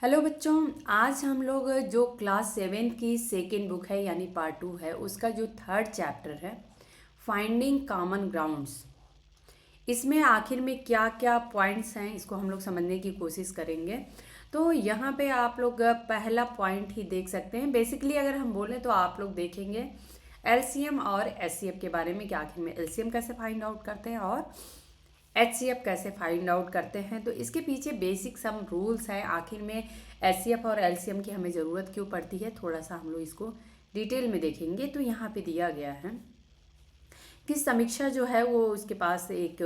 Hello बच्चों। आज हम लोग जो क्लास 7 की सेकेंड बुक है यानी पार्ट 2 है, उसका जो थर्ड चैप्टर है फाइंडिंग कॉमन ग्राउंड्स, इसमें आखिर में क्या क्या पॉइंट्स हैं इसको हम लोग समझने की कोशिश करेंगे। तो यहाँ पे आप लोग पहला पॉइंट ही देख सकते हैं। बेसिकली अगर हम बोलें तो आप लोग देखेंगे एलसीएम और एचसीएफ के बारे में कि आखिर में एलसीएम कैसे फाइंड आउट करते हैं और एचसीएफ कैसे फाइंड आउट करते हैं। तो इसके पीछे बेसिक सम रूल्स हैं। आखिर में एचसीएफ और एलसीएम की हमें ज़रूरत क्यों पड़ती है, थोड़ा सा हम लोग इसको डिटेल में देखेंगे। तो यहाँ पे दिया गया है कि समीक्षा जो है वो उसके पास एक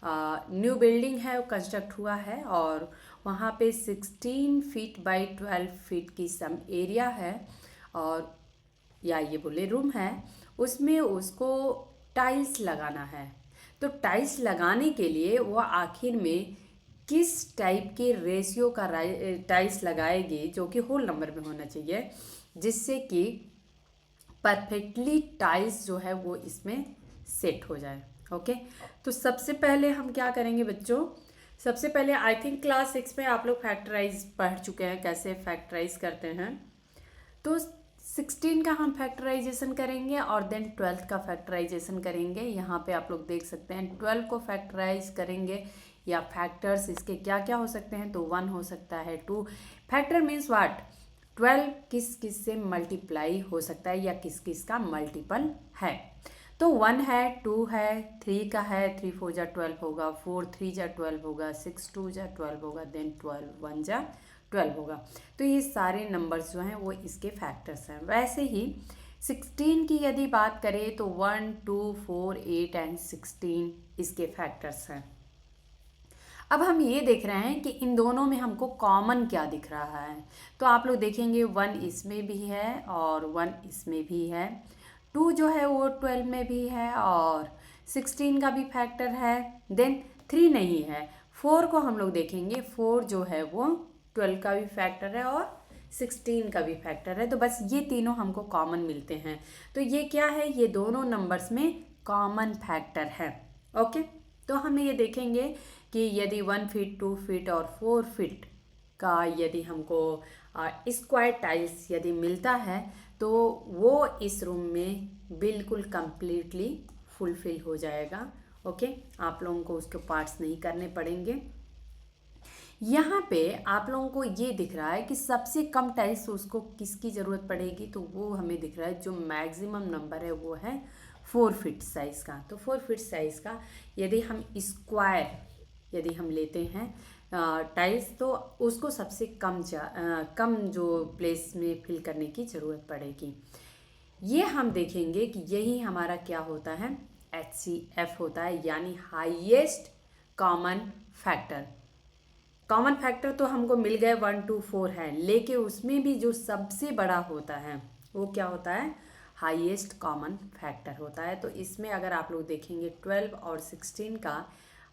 न्यू बिल्डिंग है, वो कंस्ट्रक्ट हुआ है और वहाँ पे 16 फीट बाई 12 फीट की सम एरिया है और या ये बोले रूम है, उसमें उसको टाइल्स लगाना है। तो टाइल्स लगाने के लिए वो आखिर में किस टाइप के रेशियो का टाइल्स लगाएगी, जो कि होल नंबर में होना चाहिए, जिससे कि परफेक्टली टाइल्स जो है वो इसमें सेट हो जाए। ओके, तो सबसे पहले हम क्या करेंगे बच्चों, सबसे पहले आई थिंक क्लास 6 में आप लोग फैक्टराइज पढ़ चुके हैं, कैसे फैक्टराइज करते हैं। तो 16 का हम फैक्टराइजेशन करेंगे और देन 12 का फैक्टराइजेशन करेंगे। यहाँ पे आप लोग देख सकते हैं 12 को फैक्टराइज करेंगे या फैक्टर्स इसके क्या क्या हो सकते हैं। तो 1 हो सकता है, 2 फैक्टर मीन्स व्हाट, 12 किस किस से मल्टीप्लाई हो सकता है या किस किस का मल्टीपल है। तो 1 है, 2 है, 3 का है, 3 4 जा 12 होगा, 4 3 जा 12 होगा, 6 2 जा 12 होगा, देन 12 1 जा 12 होगा। तो ये सारे नंबर्स जो हैं वो इसके फैक्टर्स हैं। वैसे ही 16 की यदि बात करें तो 1 2 4 8 एंड 16 इसके फैक्टर्स हैं। अब हम ये देख रहे हैं कि इन दोनों में हमको कॉमन क्या दिख रहा है। तो आप लोग देखेंगे 1 इसमें भी है और 1 इसमें भी है, 2 जो है वो 12 में भी है और 16 का भी फैक्टर है, देन 3 नहीं है। 4 को हम लोग देखेंगे, 4 जो है वो 12 का भी फैक्टर है और 16 का भी फैक्टर है। तो बस ये तीनों हमको कॉमन मिलते हैं। तो ये क्या है, ये दोनों नंबर्स में कॉमन फैक्टर है। ओके, तो हम ये देखेंगे कि यदि 1 फीट 2 फीट और 4 फीट का यदि हमको स्क्वायर टाइल्स यदि मिलता है तो वो इस रूम में बिल्कुल कंप्लीटली फुलफिल हो जाएगा। ओके, आप लोगों को उसके पार्ट्स नहीं करने पड़ेंगे। यहाँ पे आप लोगों को ये दिख रहा है कि सबसे कम टाइल्स उसको किसकी ज़रूरत पड़ेगी, तो वो हमें दिख रहा है जो मैक्सिमम नंबर है वो है 4 फीट साइज़ का। तो 4 फीट साइज़ का यदि हम स्क्वायर यदि हम लेते हैं टाइल्स, तो उसको सबसे कम जो प्लेस में फिल करने की ज़रूरत पड़ेगी। ये हम देखेंगे कि यही हमारा क्या होता है, HCF होता है, यानी highest common factor. Common factor तो हमको मिल गए 1 2 4 है, लेकिन उसमें भी जो सबसे बड़ा होता है वो क्या होता है, हाईएस्ट कॉमन फैक्टर होता है। तो इसमें अगर आप लोग देखेंगे 12 और 16 का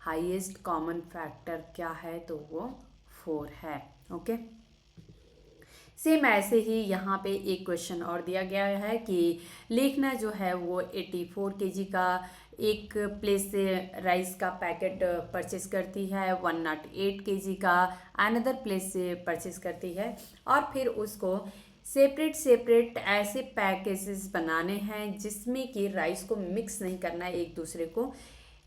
हाईएस्ट कॉमन फैक्टर क्या है, तो वो 4 है। ओके, सेम ऐसे ही यहाँ पे एक क्वेश्चन और दिया गया है कि लिखना जो है वो 84 केजी का एक प्लेस से राइस का पैकेट परचेस करती है, 108 केजी का अनदर प्लेस से परचेस करती है और फिर उसको सेपरेट सेपरेट ऐसे पैकेजेस बनाने हैं जिसमें कि राइस को मिक्स नहीं करना है एक दूसरे को,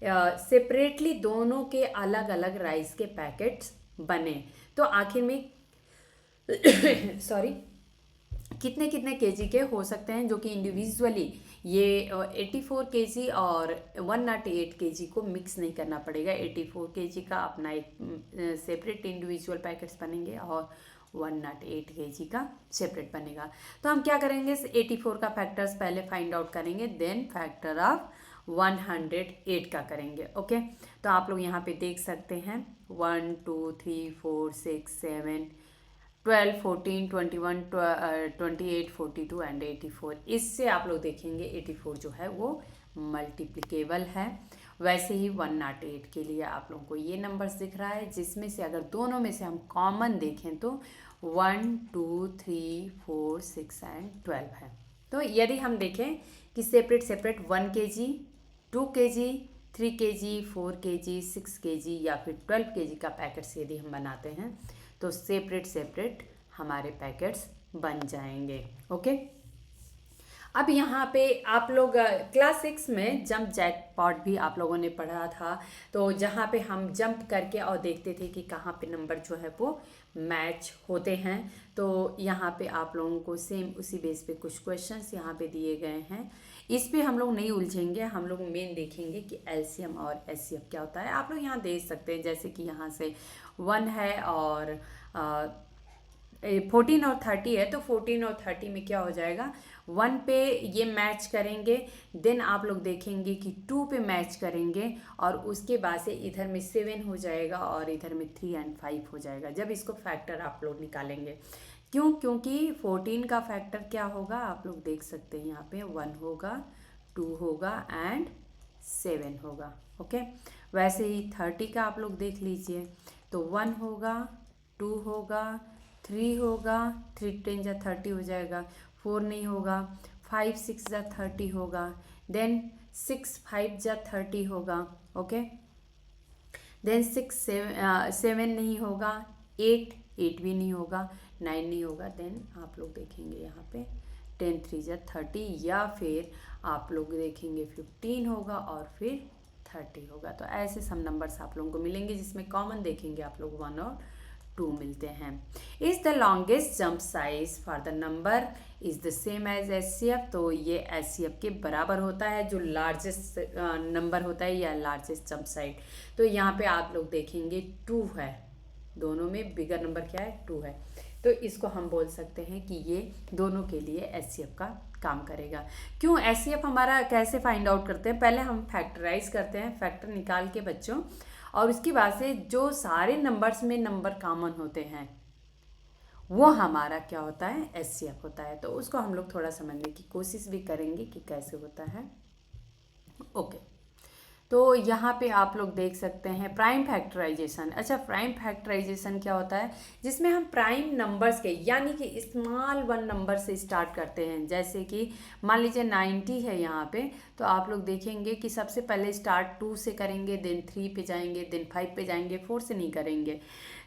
सेपरेटली दोनों के अलग अलग राइस के पैकेट्स बने। तो आखिर में सॉरी कितने कितने केजी के हो सकते हैं, जो कि इंडिविजुअली ये 84 केजी और 108 केजी को मिक्स नहीं करना पड़ेगा। 84 केजी का अपना एक सेपरेट इंडिविजुअल पैकेट्स बनेंगे और 108 केजी का सेपरेट बनेगा। तो हम क्या करेंगे, 84 का फैक्टर्स पहले फाइंड आउट करेंगे, देन फैक्टर ऑफ 108 का करेंगे। ओके, तो आप लोग यहाँ पे देख सकते हैं 1 2 3 4 6 7 12 14 21 28 42 एंड 84। इससे आप लोग देखेंगे 84 जो है वो मल्टीप्लिकेबल है। वैसे ही 108 के लिए आप लोगों को ये नंबर्स दिख रहा है, जिसमें से अगर दोनों में से हम कॉमन देखें तो 1 2 3 4 6 एंड 12 है। तो यदि हम देखें कि separate separate 1 KG 2 KG 3 KG 4 KG 6 KG या फिर 12 केजी का पैकेट्स यदि हम बनाते हैं तो सेपरेट सेपरेट हमारे पैकेट्स बन जाएंगे। ओके। अब यहाँ पे आप लोग क्लास 6 में जंप जैकपॉट भी आप लोगों ने पढ़ा था, तो जहाँ पे हम जंप करके और देखते थे कि कहाँ पे नंबर जो है वो मैच होते हैं। तो यहाँ पे आप लोगों को सेम उसी बेस पे कुछ क्वेश्चंस यहाँ पे दिए गए हैं। इस पे हम लोग नहीं उलझेंगे, हम लोग मेन देखेंगे कि एलसीएम और एचसीएफ क्या होता है। आप लोग यहाँ देख सकते हैं, जैसे कि यहाँ से 1 है और 14 और 30 है, तो 14 और 30 में क्या हो जाएगा, 1 पे ये मैच करेंगे, देन आप लोग देखेंगे कि 2 पे मैच करेंगे, और उसके बाद से इधर में 7 हो जाएगा और इधर में 3 एंड 5 हो जाएगा जब इसको फैक्टर आप लोग निकालेंगे। क्यों? क्योंकि 14 का फैक्टर क्या होगा, आप लोग देख सकते हैं यहाँ पे 1 होगा, 2 होगा एंड 7 होगा। ओके। वैसे ही 30 का आप लोग देख लीजिए, तो 1 होगा, 2 होगा, 3 होगा, 3 10 जा 30 हो जाएगा, 4 नहीं होगा, 5 6 जा 30 होगा, देन 6 5 जा 30 होगा। ओके। देन 6 7 नहीं होगा, 8 भी नहीं होगा, 9 नहीं होगा, देन आप लोग देखेंगे यहाँ पे 10 3 जा 30, या फिर आप लोग देखेंगे 15 होगा और फिर 30 होगा। तो ऐसे सम नंबर्स आप लोगों को मिलेंगे जिसमें कॉमन देखेंगे आप लोग 1 और 2 मिलते हैं। Is the longest jump size for the number is the same as HCF, तो ये एचसीएफ के बराबर होता है, जो लार्जेस्ट नंबर होता है या लार्जेस्ट जंप साइज। तो यहाँ पे आप लोग देखेंगे 2 है, दोनों में बिगर नंबर क्या है, 2 है, तो इसको हम बोल सकते हैं कि ये दोनों के लिए एचसीएफ का काम करेगा। क्यों एचसीएफ हमारा कैसे फाइंड आउट करते हैं, पहले हम फैक्टराइज करते हैं, फैक्टर निकाल के बच्चों, और उसके बाद से जो सारे नंबर्स में नंबर कॉमन होते हैं वो हमारा क्या होता है, एचसीएफ होता है। तो उसको हम लोग थोड़ा समझने की कोशिश भी करेंगे कि कैसे होता है। ओके। तो यहाँ पे आप लोग देख सकते हैं प्राइम फैक्टराइजेशन। अच्छा, प्राइम फैक्टराइजेशन क्या होता है, जिसमें हम प्राइम नंबर्स के यानी कि स्मॉल 1 नंबर से स्टार्ट करते हैं। जैसे कि मान लीजिए 90 है यहाँ पे, तो आप लोग देखेंगे कि सबसे पहले स्टार्ट 2 से करेंगे, देन 3 पे जाएंगे, देन 5 पे जाएंगे, 4 से नहीं करेंगे,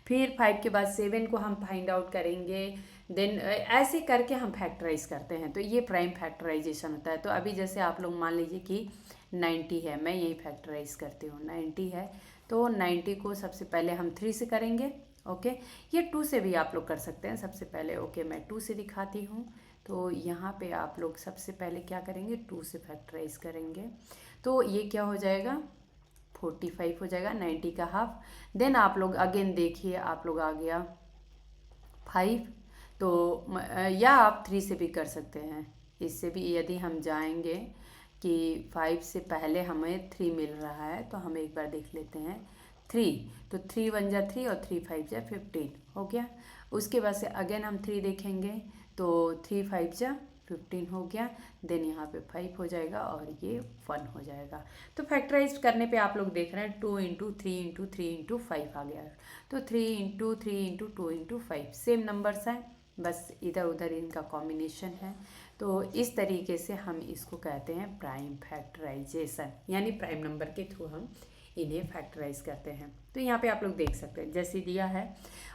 फिर 5 के बाद 7 को हम फाइंड आउट करेंगे, देन ऐसे करके हम फैक्टराइज करते हैं। तो ये प्राइम फैक्टराइजेशन होता है। तो अभी जैसे आप लोग मान लीजिए कि 90 है, मैं यही फैक्टराइज करती हूँ, 90 है, तो 90 को सबसे पहले हम 3 से करेंगे। ओके। ये 2 से भी आप लोग कर सकते हैं सबसे पहले। ओके, मैं 2 से दिखाती हूँ। तो यहाँ पे आप लोग सबसे पहले क्या करेंगे, 2 से फैक्टराइज करेंगे, तो ये क्या हो जाएगा, 45 हो जाएगा, 90 का हाफ। देन आप लोग अगेन देखिए, आप लोग आ गया 5, तो या आप 3 से भी कर सकते हैं। इससे भी यदि हम जाएंगे कि 5 से पहले हमें 3 मिल रहा है, तो हम एक बार देख लेते हैं 3, तो 3 1 जा 3 और 3 5 जा 15 हो गया। उसके बाद से अगेन हम 3 देखेंगे, तो 3 5 जा 15 हो गया, देन यहाँ पे 5 हो जाएगा और ये 1 हो जाएगा। तो फैक्टराइज करने पे आप लोग देख रहे हैं 2 इंटू 3 इंटू 3 इंटू 5 आ गया, तो 3 into 3 into 2 into 5 same numbers हैं, बस इधर उधर इनका कॉम्बिनेशन है। तो इस तरीके से हम इसको कहते हैं प्राइम फैक्टराइजेशन, यानी प्राइम नंबर के थ्रू हम इन्हें फैक्टराइज करते हैं। तो यहाँ पे आप लोग देख सकते हैं, जैसे दिया है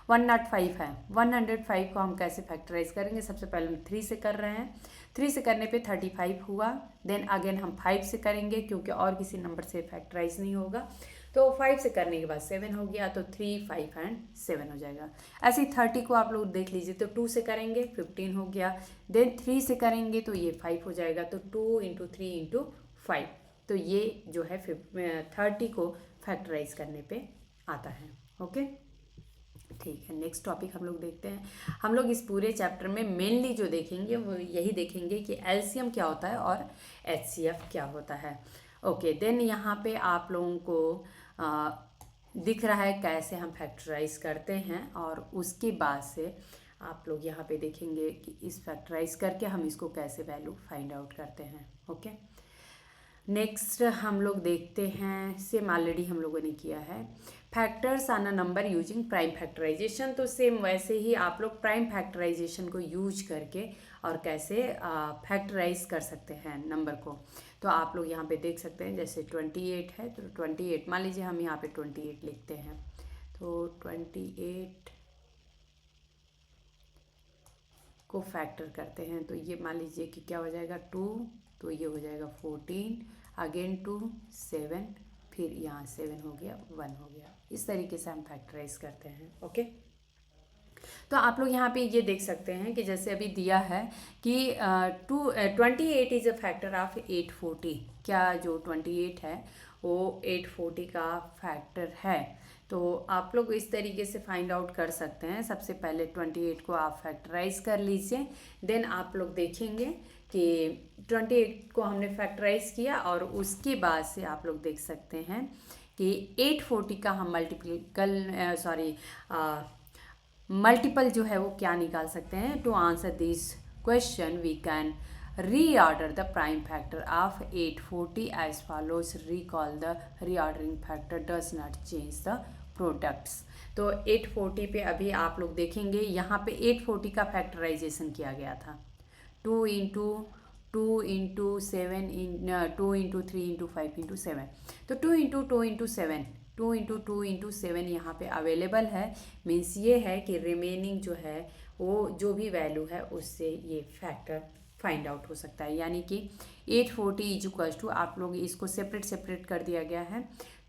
105 है, 105 को हम कैसे फैक्टराइज करेंगे, सबसे पहले हम 3 से कर रहे हैं, 3 से करने पे 35 हुआ, देन अगेन हम 5 से करेंगे क्योंकि और किसी नंबर से फैक्टराइज नहीं होगा, तो 5 से करने के बाद 7 हो गया, तो 3 5 एंड 7 हो जाएगा। ऐसे ही 30 को आप लोग देख लीजिए, तो 2 से करेंगे 15 हो गया, देन 3 से करेंगे तो ये 5 हो जाएगा, तो 2 इंटू 3 इंटू 5, तो ये जो है 30 को फैक्टराइज करने पे आता है। ओके, ठीक है। नेक्स्ट टॉपिक हम लोग देखते हैं। हम लोग इस पूरे चैप्टर में मेनली जो देखेंगे वो यही देखेंगे कि एलसीएम क्या होता है और एचसीएफ क्या होता है। ओके, देन यहाँ पे आप लोगों को दिख रहा है कैसे हम फैक्टराइज करते हैं, और उसके बाद से आप लोग यहाँ पे देखेंगे कि इस फैक्टराइज करके हम इसको कैसे वैल्यू फाइंड आउट करते हैं। ओके, नेक्स्ट हम लोग देखते हैं, सेम ऑलरेडी हम लोगों ने किया है, factors on a number using prime factorisation. तो सेम वैसे ही आप लोग प्राइम फैक्टराइजेशन को यूज करके और कैसे फैक्टराइज कर सकते हैं नंबर को। तो आप लोग यहाँ पे देख सकते हैं, जैसे 28 है, तो 28 मान लीजिए हम यहाँ पे 28 लिखते हैं, तो 28 को फैक्टर करते हैं तो ये मान लीजिए कि क्या हो जाएगा 2, तो ये हो जाएगा 14, अगेन 2, 7, फिर यहाँ 7 हो गया, 1 हो गया। इस तरीके से हम फैक्टराइज करते हैं। ओके, तो आप लोग यहाँ पे ये देख सकते हैं कि जैसे अभी दिया है कि 28 इज़ अ फैक्टर ऑफ 840। क्या जो 28 है वो 840 का फैक्टर है। तो आप लोग इस तरीके से फाइंड आउट कर सकते हैं। सबसे पहले 28 को आप फैक्टराइज कर लीजिए, देन आप लोग देखेंगे कि 28 को हमने फैक्टराइज किया और उसके बाद से आप लोग देख सकते हैं कि 840 का हम मल्टीपल जो है वो क्या निकाल सकते हैं। To answer this question we can reorder the prime factor of 840 as follows. Recall the reordering factor does not change the products. तो 840 पे अभी आप लोग देखेंगे यहाँ पे 840 का फैक्टराइजेशन किया गया था 2 इंटू 7 2 इंटू 3 इंटू 5 इंटू 7। तो 2 इंटू 2 इंटू 7 2 इंटू 2 इंटू 7 यहाँ पे अवेलेबल है। मीन्स ये है कि रिमेनिंग जो है वो जो भी वैल्यू है उससे ये फैक्टर फाइंड आउट हो सकता है। यानी कि 840 इज इक्वल्स टू, आप लोग इसको सेपरेट कर दिया गया है।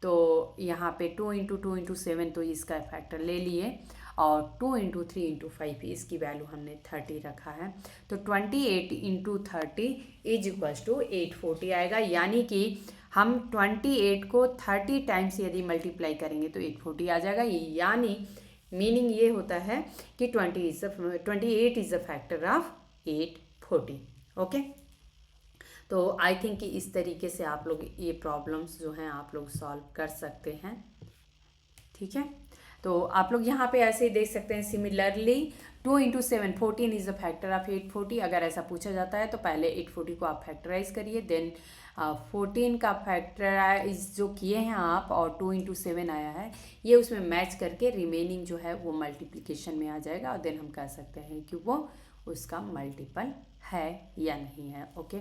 तो यहाँ पे 2 इंटू 2 इंटू 7 तो इसका फैक्टर ले लिए और 2 इंटू 3 इंटू 5 इसकी वैल्यू हमने 30 रखा है। तो 28 इंटू 30 इज इक्वल्स टू 840 आएगा। यानी कि हम 28 को 30 टाइम्स यदि मल्टीप्लाई करेंगे तो 840 आ जाएगा। यानी मीनिंग ये होता है कि 28 is a factor of 840। Okay, तो आई थिंक कि इस तरीके से आप लोग ये प्रॉब्लम्स जो हैं आप लोग सॉल्व कर सकते हैं। ठीक है, तो आप लोग यहाँ पे ऐसे ही देख सकते हैं। Similarly 2 into 7 14 is the factor of 840। अगर ऐसा पूछा जाता है तो पहले 840 को आप फैक्टराइज करिए, देन 14 का फैक्टराइज जो किए हैं आप और 2 इंटू 7 आया है, ये उसमें मैच करके रिमेनिंग जो है वो मल्टीप्लिकेशन में आ जाएगा और देन हम कह सकते हैं कि वो उसका मल्टीपल है या नहीं है। ओके,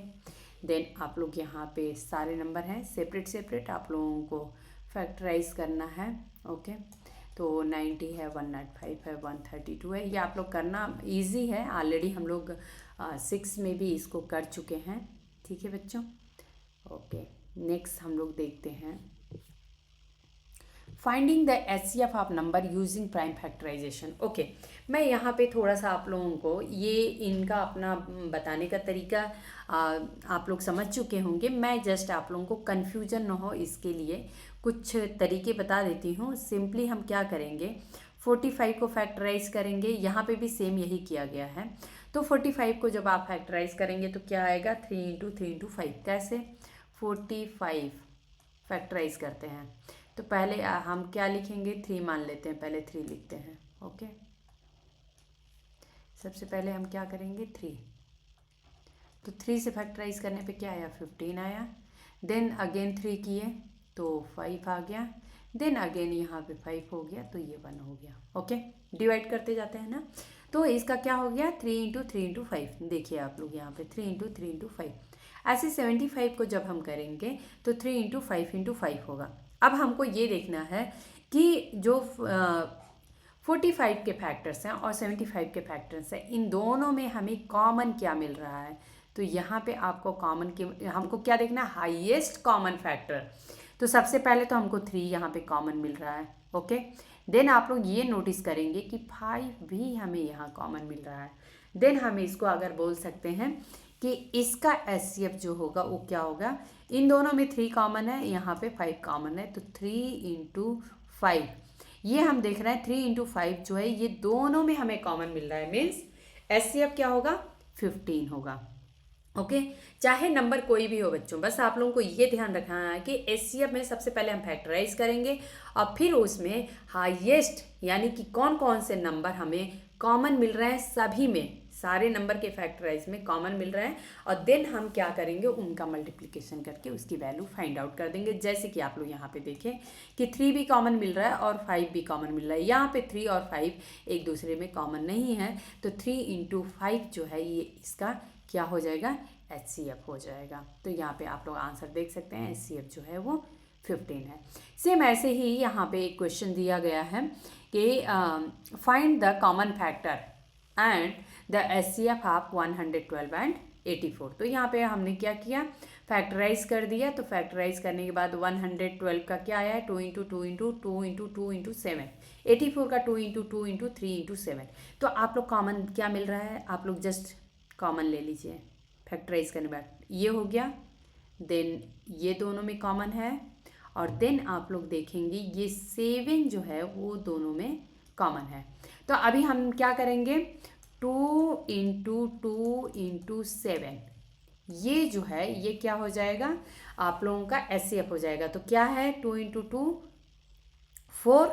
देन आप लोग यहाँ पे सारे नंबर हैं सेपरेट आप लोगों को फैक्टराइज करना है। ओके, तो 90 है, 105 है, 132 है। ये आप लोग करना इजी है, ऑलरेडी हम लोग 6 में भी इसको कर चुके हैं। ठीक है बच्चों। ओके, नेक्स्ट हम लोग देखते हैं finding the HCF of number using prime factorisation. Okay, मैं यहाँ पे थोड़ा सा आप लोगों को ये इनका अपना बताने का तरीका आप लोग समझ चुके होंगे। मैं जस्ट आप लोगों को कन्फ्यूजन ना हो इसके लिए कुछ तरीके बता देती हूँ। सिंपली हम क्या करेंगे, 45 को फैक्टराइज करेंगे। यहाँ पे भी सेम यही किया गया है। तो 45 को जब आप फैक्टराइज करेंगे तो क्या आएगा, 3 इंटू 3 इंटू 5। कैसे 45 फैक्टराइज करते हैं तो पहले हम क्या लिखेंगे, 3 मान लेते हैं, पहले 3 लिखते हैं। ओके, सबसे पहले हम क्या करेंगे 3, तो 3 से फैक्टराइज करने पे क्या आया, 15 आया। देन अगेन 3 किए तो 5 आ गया। देन अगेन यहाँ पे 5 हो गया तो ये 1 हो गया। ओके, डिवाइड करते जाते हैं ना। तो इसका क्या हो गया, 3 इंटू 3 इंटू 5। देखिए आप लोग यहाँ पे 3 इंटू 3 इंटू 5। ऐसे 75 को जब हम करेंगे तो 3 इंटू 5 इंटू 5 होगा। अब हमको ये देखना है कि जो 45 के फैक्टर्स हैं और 75 के फैक्टर्स हैं, इन दोनों में हमें कॉमन क्या मिल रहा है। तो यहाँ पे आपको कॉमन के हमको क्या देखना है, हाईएस्ट कॉमन फैक्टर। तो सबसे पहले तो हमको 3 यहाँ पे कॉमन मिल रहा है। ओके, देन आप लोग ये नोटिस करेंगे कि 5 भी हमें यहाँ कॉमन मिल रहा है। देन हम इसको अगर बोल सकते हैं कि इसका HCF जो होगा वो क्या होगा, इन दोनों में 3 कॉमन है, यहाँ पे 5 कॉमन है। तो 3 इंटू 5 ये हम देख रहे हैं 3 इंटू 5 जो है ये दोनों में हमें कॉमन मिल रहा है। मीन्स HCF क्या होगा, 15 होगा। ओके, चाहे नंबर कोई भी हो बच्चों, बस आप लोगों को ये ध्यान रखना है कि HCF में सबसे पहले हम फैक्टराइज करेंगे और फिर उसमें हाईएस्ट यानी कि कौन कौन से नंबर हमें कॉमन मिल रहे हैं, सभी में सारे नंबर के फैक्टराइज में कॉमन मिल रहा है और देन हम क्या करेंगे, उनका मल्टीप्लिकेशन करके उसकी वैल्यू फाइंड आउट कर देंगे। जैसे कि आप लोग यहाँ पे देखें कि 3 भी कॉमन मिल रहा है और 5 भी कॉमन मिल रहा है। यहाँ पे 3 और 5 एक दूसरे में कॉमन नहीं है, तो 3 इंटू 5 जो है ये इसका क्या हो जाएगा, HCF हो जाएगा। तो यहाँ पे आप लोग आंसर देख सकते हैं, HCF जो है वो 15 है। सेम ऐसे ही यहाँ पे एक क्वेश्चन दिया गया है कि find the common factor and the HCF of 112 and 84। तो यहाँ पे हमने क्या किया, फैक्टराइज कर दिया। तो फैक्टराइज करने के बाद 112 का क्या आया है, 2 इंटू 2 इंटू 2 इंटू 2 इंटू 7, 84 का 2 इंटू 2 इंटू 3 इंटू 7। तो आप लोग कॉमन क्या मिल रहा है, आप लोग जस्ट कॉमन ले लीजिए फैक्टराइज करने के बाद, ये हो गया। देन ये दोनों में कॉमन है, और देन आप लोग देखेंगे ये 7 जो है वो दोनों में कॉमन है। तो अभी हम क्या करेंगे, 2 इंटू 2 इंटू 7, ये जो है ये क्या हो जाएगा, आप लोगों का HCF हो जाएगा। तो क्या है, 2 इंटू 2 4,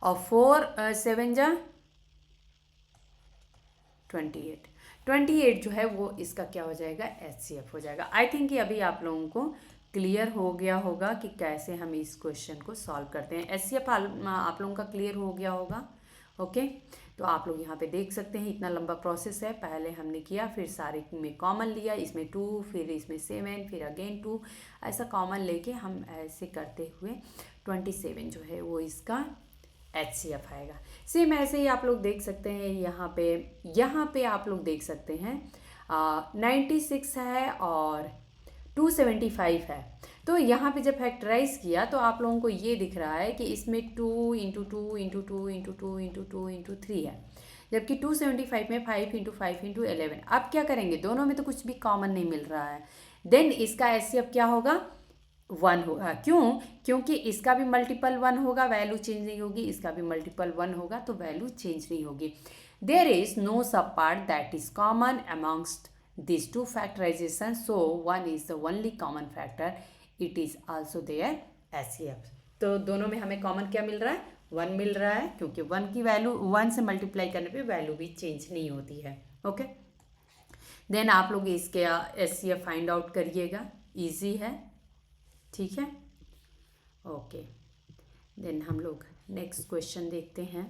और 4 7 जा 28, 28 जो है वो इसका क्या हो जाएगा, HCF हो जाएगा। आई थिंक कि अभी आप लोगों को क्लियर हो गया होगा कि कैसे हम इस क्वेश्चन को सॉल्व करते हैं। HCF आप लोगों का क्लियर हो गया होगा। ओके, तो आप लोग यहाँ पे देख सकते हैं इतना लंबा प्रोसेस है। पहले हमने किया, फिर सारे में कॉमन लिया, इसमें 2, फिर इसमें 7, फिर अगेन 2, ऐसा कॉमन लेके हम ऐसे करते हुए 27 जो है वो इसका HCF आएगा। सेम ऐसे ही आप लोग देख सकते हैं यहाँ पे आप लोग देख सकते हैं 96 है और 275 है। तो यहाँ पे जब फैक्टराइज किया तो आप लोगों को ये दिख रहा है कि इसमें 2 into 2 into 2 into 2 into 2 into 3 है, जबकि 275 में 5 इंटू 5 इंटू 11। अब क्या करेंगे, दोनों में तो कुछ भी कॉमन नहीं मिल रहा है। देन इसका HCF क्या होगा, 1 होगा। क्यों, क्योंकि इसका भी मल्टीपल 1 होगा, वैल्यू चेंज नहीं होगी, इसका भी मल्टीपल 1 होगा तो वैल्यू चेंज नहीं होगी। There is no sub part that is common amongst these two factorization, so 1 is the only common factor, it is also their HCF। तो दोनों में हमें कॉमन क्या मिल रहा है, 1 मिल रहा है, क्योंकि 1 की वैल्यू 1 से मल्टीप्लाई करने पे वैल्यू भी चेंज नहीं होती है। ओके, देन आप लोग इसके HCF फाइंड आउट करिएगा, इजी है, ठीक है। ओके, देन हम लोग नेक्स्ट क्वेश्चन देखते हैं।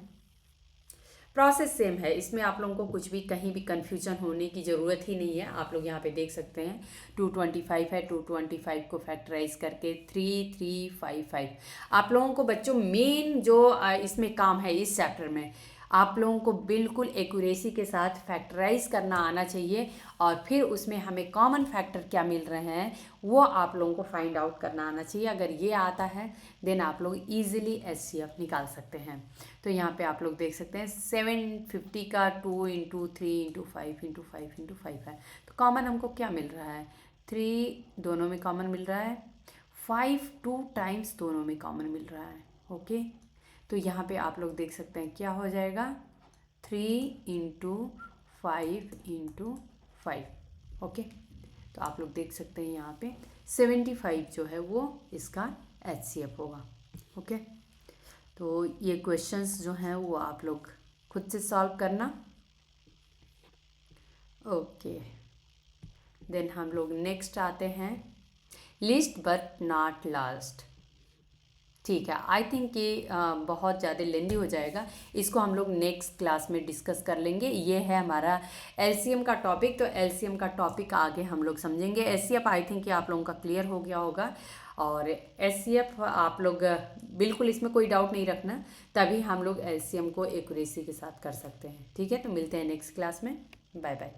प्रोसेस सेम है, इसमें आप लोगों को कुछ भी कहीं भी कन्फ्यूजन होने की ज़रूरत ही नहीं है। आप लोग यहाँ पे देख सकते हैं 225 है, 225 को फैक्टराइज करके 3355। आप लोगों को बच्चों मेन जो इसमें काम है इस चैप्टर में, आप लोगों को बिल्कुल एक्यूरेसी के साथ फैक्टराइज करना आना चाहिए, और फिर उसमें हमें कॉमन फैक्टर क्या मिल रहे हैं वो आप लोगों को फाइंड आउट करना आना चाहिए। अगर ये आता है देन आप लोग इजीली HCF निकाल सकते हैं। तो यहाँ पे आप लोग देख सकते हैं 750 का 2 इंटू 3 इंटू 5 इंटू 5 इंटू 5 है। तो कॉमन हमको क्या मिल रहा है, 3 दोनों में कॉमन मिल रहा है, 5 2 टाइम्स दोनों में कॉमन मिल रहा है। ओके, तो यहाँ पे आप लोग देख सकते हैं क्या हो जाएगा, 3 इंटू 5 इंटू 5। ओके, तो आप लोग देख सकते हैं यहाँ पे 75 जो है वो इसका HCF होगा। ओके, तो ये क्वेश्चंस जो हैं वो आप लोग खुद से सॉल्व करना। ओके, देन हम लोग नेक्स्ट आते हैं, लिस्ट बट नॉट लास्ट। ठीक है, आई थिंक ये बहुत ज़्यादा लेंदी हो जाएगा, इसको हम लोग नेक्स्ट क्लास में डिस्कस कर लेंगे। ये है हमारा LCM का टॉपिक, तो LCM का टॉपिक आगे हम लोग समझेंगे। HCF आई थिंक कि आप लोगों का क्लियर हो गया होगा, और HCF आप लोग बिल्कुल इसमें कोई डाउट नहीं रखना, तभी हम लोग LCM को एक्यूरेसी के साथ कर सकते हैं। ठीक है, तो मिलते हैं नेक्स्ट क्लास में, बाय बाय।